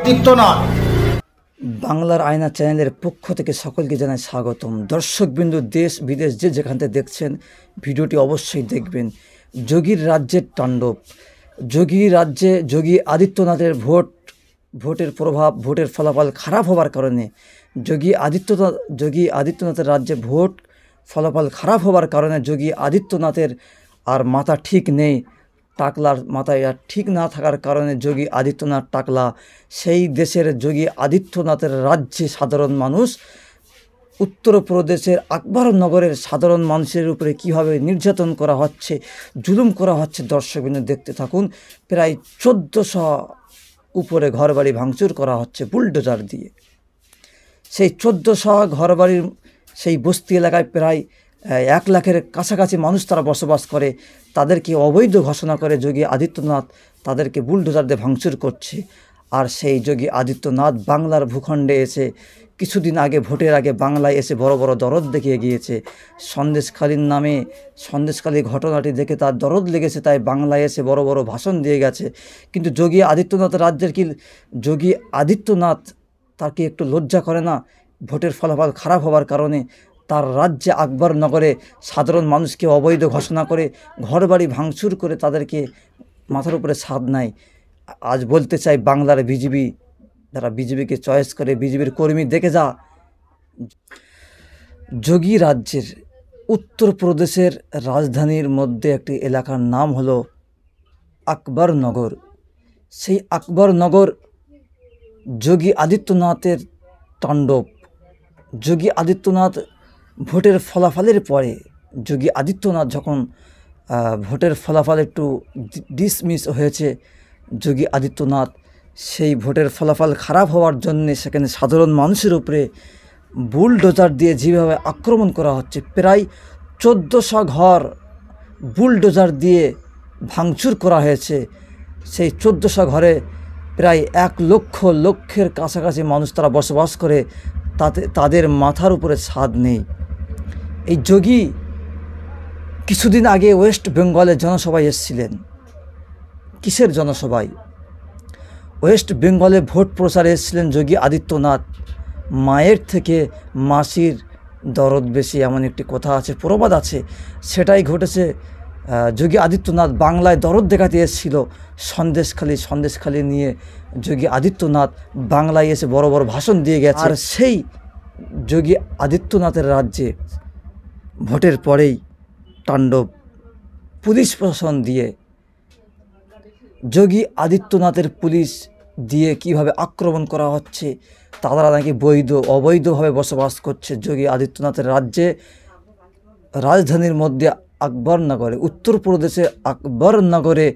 আদিত্যনাথ। বাংলার আয়না চ্যানেলের পক্ষ থেকে সকলকে জানাই স্বাগতম। দর্শকবিন্দু দেশ বিদেশ যে যেখান থেকে দেখছেন ভিডিওটি অবশ্যই দেখবেন। যোগীর রাজ্যের তাণ্ডব। যোগী রাজ্যে যোগী আদিত্যনাথের ভোটের প্রভাব, ভোটের ফলাফল খারাপ হওয়ার কারণে যোগী আদিত্যনাথের রাজ্যে ভোট ফলাফল খারাপ হওয়ার কারণে যোগী আদিত্যনাথের আর মাথা ঠিক নেই। টাকলার মাথায় আর ঠিক না থাকার কারণে যোগী আদিত্যনাথ টাকলা সেই দেশের যোগী আদিত্যনাথের রাজ্যে সাধারণ মানুষ, উত্তরপ্রদেশের আকবরনগরের সাধারণ মানুষের উপরে কীভাবে নির্যাতন করা হচ্ছে, জুলুম করা হচ্ছে দর্শকবিন্দু দেখতে থাকুন। প্রায় 1400 উপরে ঘরবাড়ি ভাঙচুর করা হচ্ছে বুলডোজার দিয়ে। সেই 1400 ঘরবাড়ির সেই বস্তি এলাকায় প্রায় 1 লাখের কাছাকাছি মানুষ তারা বসবাস করে। তাদেরকে অবৈধ ঘোষণা করে যোগী আদিত্যনাথ তাদেরকে বুলডোজার দিয়ে ভাঙচুর করছে। আর সেই যোগী আদিত্যনাথ বাংলার ভূখণ্ডে এসে কিছুদিন আগে, ভোটের আগে বাংলায় এসে বড় বড় দরদ দেখিয়ে গিয়েছে। সন্দেশখালী ঘটনাটি দেখে তার দরদ লেগেছে, তাই বাংলায় এসে বড় বড় ভাষণ দিয়ে গেছে। কিন্তু যোগী আদিত্যনাথ রাজ্যের যোগী আদিত্যনাথ তাকে একটু লজ্জা করে না? ভোটের ফলাফল খারাপ হওয়ার কারণে তার রাজ্যে আকবরনগরে সাধারণ মানুষকে অবৈধ ঘোষণা করে ঘরবাড়ি ভাঙচুর করে তাদেরকে মাথার উপরে ছাদ নাই। আজ বলতে চাই বাংলার বিজেপি, যারা বিজেপিকে চয়েস করে, বিজেপির কর্মী দেখে যা। যোগী রাজ্যের উত্তরপ্রদেশের রাজধানীর মধ্যে একটি এলাকার নাম হলো আকবরনগর। সেই আকবরনগর যোগী আদিত্যনাথের তাণ্ডব। যোগী আদিত্যনাথ ভোটের ফলাফলের পরে যোগী আদিত্যনাথ যখন ভোটের ফলাফল একটু ডিসমিস হয়েছে, যোগী আদিত্যনাথ সেই ভোটের ফলাফল খারাপ হওয়ার জন্যে সেখানে সাধারণ মানুষের উপরে বুলডোজার দিয়ে যেভাবে আক্রমণ করা হচ্ছে, প্রায় 1400 ঘর বুলডোজার দিয়ে ভাঙচুর করা হয়েছে। সেই 1400 ঘরে প্রায় 1 লক্ষের কাছাকাছি মানুষ তারা বসবাস করে। তাদের মাথার উপরে ছাদ নেই। এই যোগী কিছুদিন আগে ওয়েস্ট বেঙ্গলে জনসভায় এসেছিলেন। কিসের জনসভায়? ওয়েস্ট বেঙ্গলে ভোট প্রচারে এসেছিলেন যোগী আদিত্যনাথ। মায়ের থেকে মাসির দরদ বেশি, এমন একটি কথা আছে, প্রবাদ আছে। সেটাই ঘটেছে। যোগী আদিত্যনাথ বাংলায় দরদ দেখাতে এসেছিল। সন্দেশখালী নিয়ে যোগী আদিত্যনাথ বাংলায় এসে বড় বড় ভাষণ দিয়ে গেছে। আর সেই যোগী আদিত্যনাথের রাজ্যে ভোটের পরেই তাণ্ডব। পুলিশ প্রশাসন দিয়ে, যোগী আদিত্যনাথের পুলিশ দিয়ে কিভাবে আক্রমণ করা হচ্ছে। তারা নাকি অবৈধভাবে বসবাস করছে যোগী আদিত্যনাথের রাজ্যে। রাজধানীর মধ্যে আকবরনগরে, উত্তরপ্রদেশের আকবরনগরে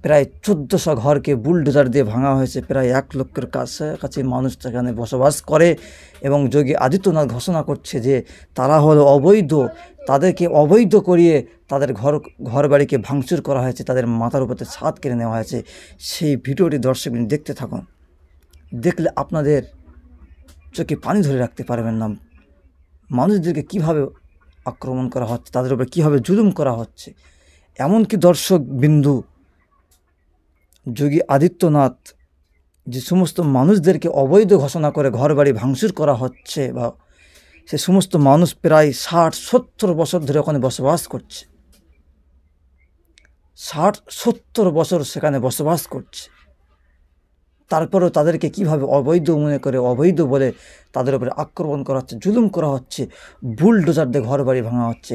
প্রায় 1400 ঘরকে বুলডোজার দিয়ে ভাঙা হয়েছে। প্রায় 1 লক্ষের কাছাকাছি মানুষ সেখানে বসবাস করে এবং যোগী আদিত্যনাথ ঘোষণা করছে যে তারা হলো অবৈধ। তাদেরকে অবৈধ করিয়ে তাদের ঘরবাড়িকে ভাঙচুর করা হয়েছে, তাদের মাথার উপরে ছাদ কেড়ে নেওয়া হয়েছে। সেই ভিডিওটি দর্শক দেখতে থাকুন। দেখলে আপনাদের চোখে পানি ধরে রাখতে পারবেন না। মানুষদেরকে কিভাবে আক্রমণ করা হচ্ছে, তাদের উপরে কীভাবে জুলুম করা হচ্ছে। এমনকি দর্শক বিন্দু যোগী আদিত্যনাথ যে সমস্ত মানুষদেরকে অবৈধ ঘোষণা করে ঘরবাড়ি ভাঙচুর করা হচ্ছে, বা সে সমস্ত মানুষ প্রায় 60-70 বছর ধরে ওখানে বসবাস করছে। 60-70 বছর সেখানে বসবাস করছে। তারপরেও তাদেরকে কিভাবে অবৈধ মনে করে, অবৈধ বলে তাদের উপরে আক্রমণ করা হচ্ছে, জুলুম করা হচ্ছে, বুলডোজার দিয়ে ঘরবাড়ি ভাঙা হচ্ছে।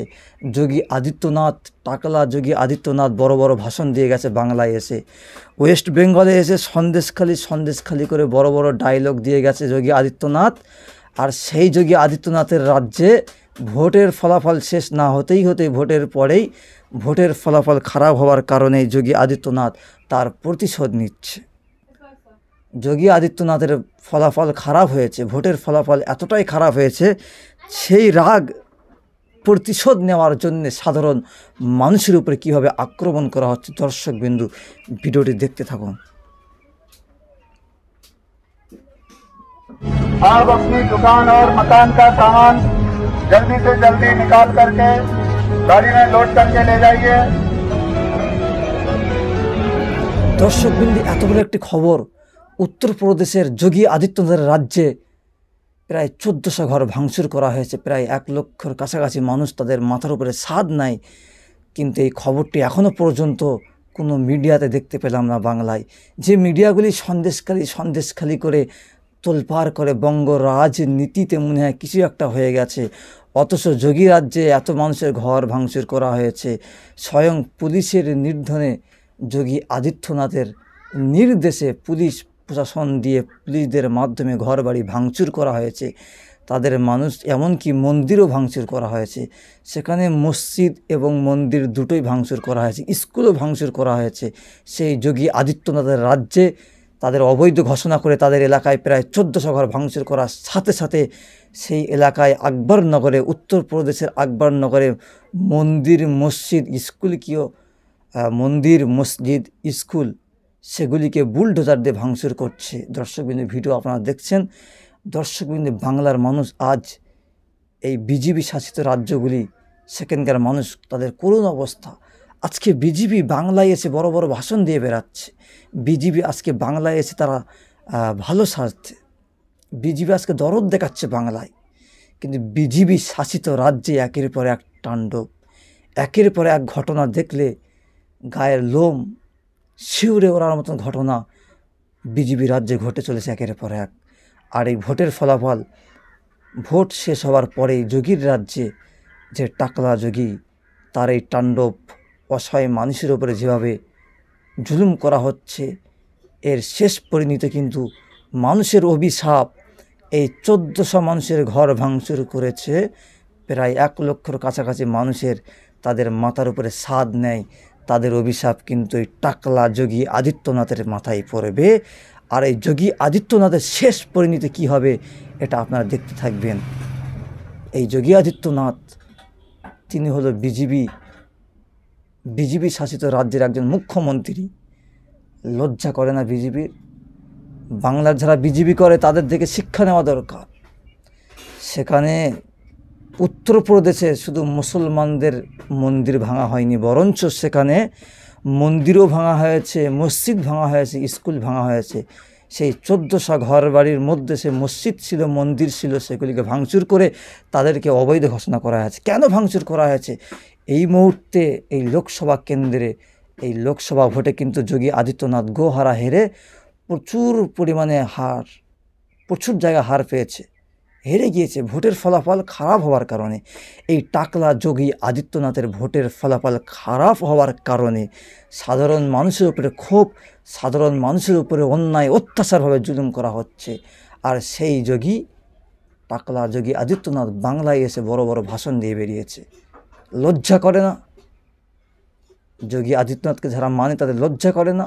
যোগী আদিত্যনাথ টাকলা যোগী আদিত্যনাথ বড় বড় ভাষণ দিয়ে গেছে বাংলায় এসে। ওয়েস্ট বেঙ্গলে এসে সন্দেশখালী করে বড় বড় ডায়লগ দিয়ে গেছে যোগী আদিত্যনাথ। আর সেই যোগী আদিত্যনাথের রাজ্যে ভোটের ফলাফল শেষ না হতেই ভোটের পরেই ভোটের ফলাফল খারাপ হওয়ার কারণে যোগী আদিত্যনাথ তার প্রতিশোধ নিচ্ছে। যোগী আদিত্যনাথের ফলাফল খারাপ হয়েছে, ভোটের ফলাফল এতটাই খারাপ হয়েছে, সেই রাগ প্রতিশোধ নেওয়ার জন্য সাধারণ মানুষের উপরে কীভাবে আক্রমণ করা হচ্ছে দর্শকবিন্দু ভিডিওটি দেখতে থাকুন। आप अपनी दुकान और मकान का सामान जल्दी से जल्दी निकाल करके गाड़ी में लोड करके ले जाइए। দর্শকবৃন্দ, এত বড় একটি খবর, উত্তরপ্রদেশের যোগী আদিত্যনাথের রাজ্যে প্রায় 1400 ঘর ভাঙচুর করা হয়েছে। প্রায় 1 লক্ষর কাছাকাছি মানুষ, তাদের মাথার উপরে ছাদ নাই। কিন্তু এই খবরটি এখনও পর্যন্ত কোনো মিডিয়াতে দেখতে পেলাম না বাংলায়। যে মিডিয়াগুলি সন্দেশখালি করে তোলপাড় করে বঙ্গ রাজনীতিতে মনে হয় কিছু একটা হয়ে গেছে, অথচ যোগী রাজ্যে এত মানুষের ঘর ভাঙচুর করা হয়েছে। স্বয়ং পুলিশের নির্ধনে যোগী আদিত্যনাথের নির্দেশে পুলিশ প্রশাসন দিয়ে পুলিশদের মাধ্যমে ঘর বাড়ি ভাঙচুর করা হয়েছে। তাদের মানুষ, এমনকি মন্দিরও ভাঙচুর করা হয়েছে। সেখানে মসজিদ এবং মন্দির দুটোই ভাঙচুর করা হয়েছে, স্কুলও ভাঙচুর করা হয়েছে। সেই যোগী আদিত্যনাথের রাজ্যে তাদের অবৈধ ঘোষণা করে তাদের এলাকায় প্রায় 1400 ঘর ভাঙচুর করার সাথে সাথে সেই এলাকায় আকবরনগরে, উত্তরপ্রদেশের আকবরনগরে মন্দির মসজিদ স্কুল সেগুলিকে বুলডোজার দিয়ে ভাঙচুর করছে। দর্শকবৃন্দ, ভিডিও আপনারা দেখছেন। দর্শকবৃন্দ, বাংলার মানুষ আজ এই বিজেপি শাসিত রাজ্যগুলি, সেখানকার মানুষ, তাদের করুণ অবস্থা। আজকে বিজেপি বাংলায় এসে বড় বড় ভাষণ দিয়ে বেড়াচ্ছে। বিজেপি আজকে বাংলায় এসে তারা ভালো সাজছে। বিজেপি আজকে দরদ দেখাচ্ছে বাংলায়। কিন্তু বিজেপি শাসিত রাজ্যে একের পর এক তাণ্ডব, একের পর এক ঘটনা দেখলে গায়ের লোম শিউরে ওড়ার মতন ঘটনা বিজেপি রাজ্যে ঘটে চলেছে একের পর এক। আর এই ভোটের ফলাফল, ভোট শেষ হওয়ার পরেই যোগীর রাজ্যে যে টাকলা যোগী, তার এই তাণ্ডব, অসহায় মানুষের উপরে যেভাবে জুলুম করা হচ্ছে, এর শেষ পরিণতি কিন্তু মানুষের অভিশাপ। এই 1400 মানুষের ঘর ভাঙচুর করেছে, প্রায় 1 লক্ষর কাছাকাছি মানুষের তাদের মাথার উপরে ছাদ নেই। তাদের অভিশাপ কিন্তু এই টাকলা যোগী আদিত্যনাথের মাথায় পড়বে। আর এই যোগী আদিত্যনাথের শেষ পরিণতি কী হবে, এটা আপনারা দেখতে থাকবেন। এই যোগী আদিত্যনাথ, তিনি হলো বিজেপি শাসিত রাজ্যের একজন মুখ্যমন্ত্রী। লজ্জা করে না বিজেপির? বাংলার যারা বিজেপি করে তাদের দেখে শিক্ষা নেওয়া দরকার। সেখানে উত্তরপ্রদেশে শুধু মুসলমানদের মন্দির ভাঙা হয়নি, বরঞ্চ সেখানে মন্দিরও ভাঙা হয়েছে, মসজিদ ভাঙা হয়েছে, স্কুল ভাঙা হয়েছে। সেই 1400 ঘর বাড়ির মধ্যে সে মসজিদ ছিল, মন্দির ছিল, সেগুলিকে ভাঙচুর করে তাদেরকে অবৈধ ঘোষণা করা হয়েছে। কেন ভাঙচুর করা হয়েছে? এই মুহূর্তে এই লোকসভা কেন্দ্রে, এই লোকসভা ভোটে কিন্তু যোগী আদিত্যনাথ গোহারা হেরে প্রচুর পরিমাণে প্রচুর জায়গা হার পেয়েছে, হেরে গিয়েছে ভোটের ফলাফল খারাপ হওয়ার কারণে। এই টাকলা যোগী আদিত্যনাথের ভোটের ফলাফল খারাপ হওয়ার কারণে সাধারণ মানুষের উপরে ক্ষোভ, সাধারণ মানুষের উপরে অন্যায় অত্যাচারভাবে জুলুম করা হচ্ছে। আর সেই টাকলা যোগী আদিত্যনাথ বাংলায় এসে বড় বড় ভাষণ দিয়ে বেরিয়েছে। লজ্জা করে না? যোগী আদিত্যনাথকে যারা মানে তাদের লজ্জা করে না?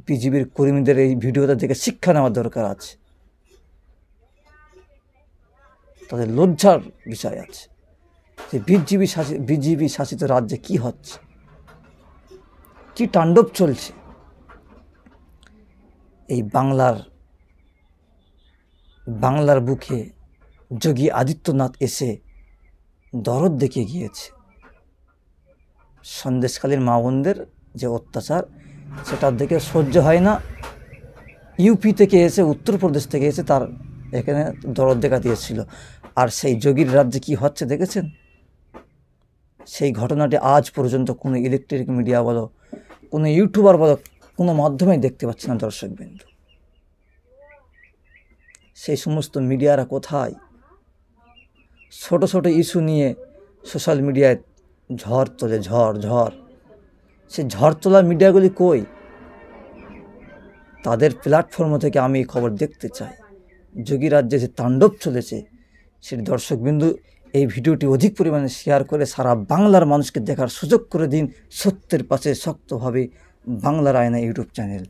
বিজেপির কর্মীদের এই ভিডিওটা দেখে শিক্ষা নেওয়ার দরকার আছে, তাদের লজ্জার বিষয় আছে যে বিজেপি শাসিত রাজ্যে কি হচ্ছে, কি তাণ্ডব চলছে। এই বাংলার বুকে যোগী আদিত্যনাথ এসে দরদ দেখিয়ে গিয়েছে। সন্দেশখালীর মা বোনদের যে অত্যাচার, সেটার দেখে সহ্য হয় না। ইউপি থেকে এসে, উত্তরপ্রদেশ থেকে এসে তার এখানে দরদ দেখা দিয়েছিল। আর সেই যোগীর রাজ্যে কি হচ্ছে দেখেছেন? সেই ঘটনাটি আজ পর্যন্ত কোনো ইলেকট্রিক মিডিয়া বলো, কোনো ইউটিউবার বলো, কোনো মাধ্যমেই দেখতে পাচ্ছে না দর্শকবৃন্দ। সেই সমস্ত মিডিয়ারা কোথায়? ছোট ছোট ইস্যু নিয়ে সোশ্যাল মিডিয়ায় ঝড় তোলে, ঝড়। সেই ঝড় তোলা মিডিয়াগুলি কই? তাদের প্ল্যাটফর্ম থেকে আমি এই খবর দেখতে চাই। যোগী রাজ্যে যে তাণ্ডব চলেছে, সেই দর্শকবিন্দু এই ভিডিওটি অধিক পরিমাণে শেয়ার করে সারা বাংলার মানুষকে দেখার সুযোগ করে দিন। সত্যের পাশে শক্তভাবে বাংলার আয়না ইউটিউব চ্যানেল।